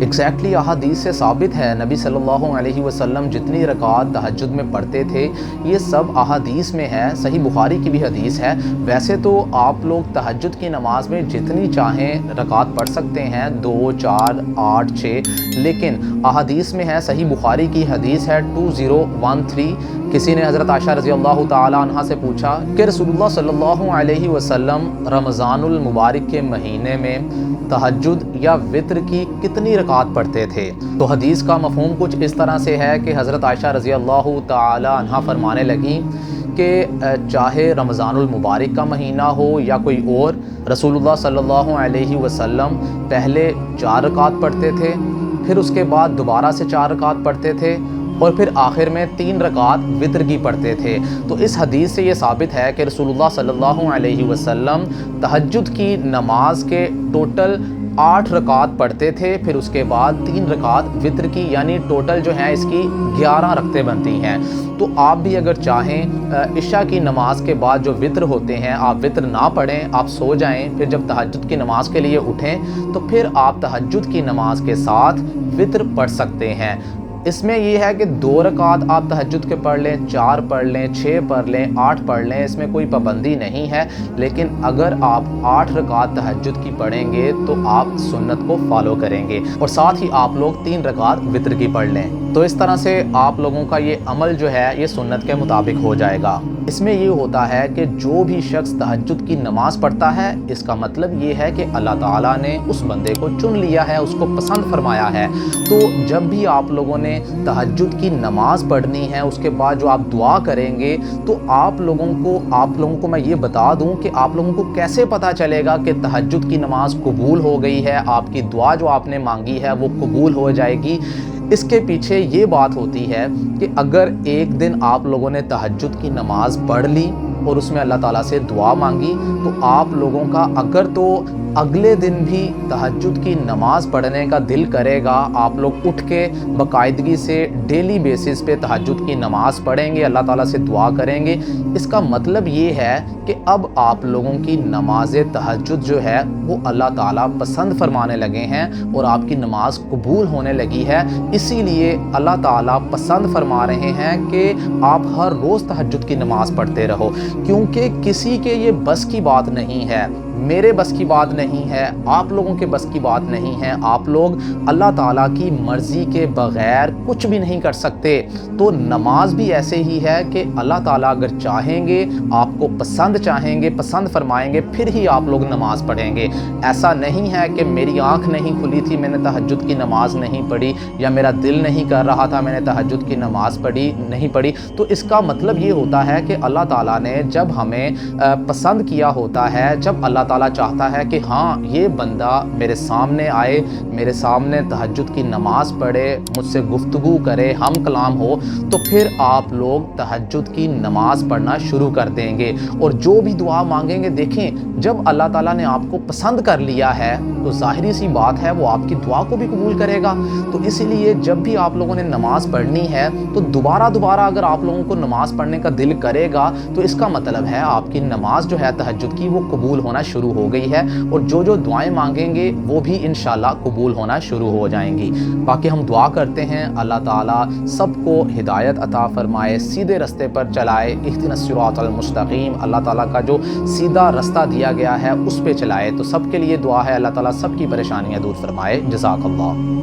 Exactly احادیث سے ثابت ہے نبی صلی اللہ علیہ وسلم جتنی رکعات تہجد میں پڑھتے تھے یہ سب احادیث میں ہے، صحیح بخاری کی بھی حدیث ہے۔ ویسے تو آپ لوگ تہجد کی نماز میں جتنی چاہیں رکعات پڑھ سکتے ہیں، 2 4 8 6، لیکن احادیث میں ہے، صحیح بخاری کی حدیث ہے 2013۔ کسی نے حضرت عائشہ رضی اللہ تعالی عنہ سے پوچھا کہ رسول اللہ صلی اللہ علیہ وسلم رمضان المبارک کے مہینے میں تہجد یا وتر کی کتنی رکعات پڑھتے تھے؟ تو حدیث کا مفہوم کچھ اس طرح سے ہے کہ حضرت عائشہ رضی اللہ تعالی عنہ فرمانے لگیں کہ چاہے رمضان المبارک کا مہینہ ہو یا کوئی اور، رسول اللہ صلی اللہ علیہ وسلم پہلے 4 رکعات پڑھتے تھے، پھر اس کے بعد دوبارہ سے 4 رکعات پڑھتے تھے، اور پھر آخر میں 3 رکعات وتر کی پڑھتے تھے۔ تو اس حدیث سے یہ ثابت ہے کہ رسول اللہ صلی اللہ علیہ وسلم تہجد کی نماز کے ٹوٹل 8 رکعات پڑھتے تھے، پھر اس کے بعد 3 رکعات وتر کی، یعنی ٹوٹل جو ہے اس کی 11 رکعتیں بنتی ہیں۔ تو آپ بھی اگر چاہیں عشاء کی نماز کے بعد جو وتر ہوتے ہیں آپ وتر نہ پڑھیں، آپ سو جائیں، پھر جب تہجد کی نماز کے لیے اٹھیں تو پھر آپ تہجد کی نماز کے ساتھ وتر پڑھ سکتے ہیں۔ اس میں یہ ہے کہ 2 رکعات آپ تہجد کے پڑھ لیں، 4 پڑھ لیں، 6 پڑھ لیں، 8 پڑھ لیں، اس میں کوئی پابندی نہیں ہے، لیکن اگر آپ 8 رکعات تہجد کی پڑھیں گے تو آپ سنت کو فالو کریں گے، اور ساتھ ہی آپ لوگ 3 رکعات وتر کی پڑھ لیں۔ تو اس طرح سے آپ لوگوں کا یہ عمل جو ہے یہ سنت کے مطابق ہو جائے گا۔ اس میں یہ ہوتا ہے کہ جو بھی شخص تہجد کی نماز پڑھتا ہے اس کا مطلب یہ ہے کہ اللہ تعالیٰ نے اس بندے کو چن لیا ہے، اس کو پسند فرمایا ہے۔ تو جب بھی آپ لوگوں نے تہجد کی نماز پڑھنی ہے اس کے بعد جو آپ دعا کریں گے تو آپ لوگوں کو میں یہ بتا دوں کہ آپ لوگوں کو کیسے پتہ چلے گا کہ تہجد کی نماز قبول ہو گئی ہے، آپ کی دعا جو آپ نے مانگی ہے وہ قبول ہو جائے گی۔ اس کے پیچھے یہ بات ہوتی ہے کہ اگر ایک دن آپ لوگوں نے تہجد کی نماز پڑھ لی اور اس میں اللہ تعالیٰ سے دعا مانگی تو آپ لوگوں کا اگر تو اگلے دن بھی تہجد کی نماز پڑھنے کا دل کرے گا، آپ لوگ اٹھ کے باقاعدگی سے ڈیلی بیسس پہ تہجد کی نماز پڑھیں گے، اللہ تعالیٰ سے دعا کریں گے۔ اس کا مطلب یہ ہے کہ اب آپ لوگوں کی نماز تہجد جو ہے وہ اللہ تعالیٰ پسند فرمانے لگے ہیں اور آپ کی نماز قبول ہونے لگی ہے۔ اسی لیے اللہ تعالیٰ پسند فرما رہے ہیں کہ آپ ہر روز تہجد کی نماز پڑھتے رہو، کیونکہ کسی کے یہ بس کی بات نہیں ہے، میرے بس کی بات نہیں ہے، آپ لوگوں کے بس کی بات نہیں ہے۔ آپ لوگ اللہ تعالیٰ کی مرضی کے بغیر کچھ بھی نہیں کر سکتے۔ تو نماز بھی ایسے ہی ہے کہ اللہ تعالیٰ اگر چاہیں گے، آپ کو پسند فرمائیں گے، پھر ہی آپ لوگ نماز پڑھیں گے۔ ایسا نہیں ہے کہ میری آنکھ نہیں کھلی تھی میں نے تہجد کی نماز نہیں پڑھی، یا میرا دل نہیں کر رہا تھا میں نے تہجد کی نماز نہیں پڑھی۔ تو اس کا مطلب یہ ہوتا ہے کہ اللہ تعالیٰ نے جب ہمیں پسند کیا ہوتا ہے، جب اللہ تعالیٰ چاہتا ہے کہ ہاں یہ بندہ میرے سامنے آئے، میرے سامنے تہجد کی نماز پڑھے، مجھ سے گفتگو کرے، ہم کلام ہو، تو پھر آپ لوگ تہجد کی نماز پڑھنا شروع کر دیں گے، اور جو بھی دعا مانگیں گے، دیکھیں جب اللہ تعالیٰ نے آپ کو پسند کر لیا ہے تو ظاہری سی بات ہے وہ آپ کی دعا کو بھی قبول کرے گا۔ تو اسی لیے جب بھی آپ لوگوں نے نماز پڑھنی ہے تو دوبارہ اگر آپ لوگوں کو نماز پڑھنے کا دل کرے گا تو اس کا مطلب ہے آپ کی نماز جو ہے تہجد کی وہ قبول ہونا شروع ہو گئی ہے، اور جو دعائیں مانگیں گے وہ بھی انشاءاللہ قبول ہونا شروع ہو جائیں گی۔ باقی ہم دعا کرتے ہیں اللہ تعالیٰ سب کو ہدایت عطا فرمائے، سیدھے رستے پر چلائے، اہدنا الصراط المستقیم، اللہ تعالیٰ کا جو سیدھا رستہ دیا گیا ہے اس پہ چلائے۔ تو سب کے لیے دعا ہے اللہ تعالیٰ سب کی پریشانیاں دور فرمائے۔ جزاک اللہ۔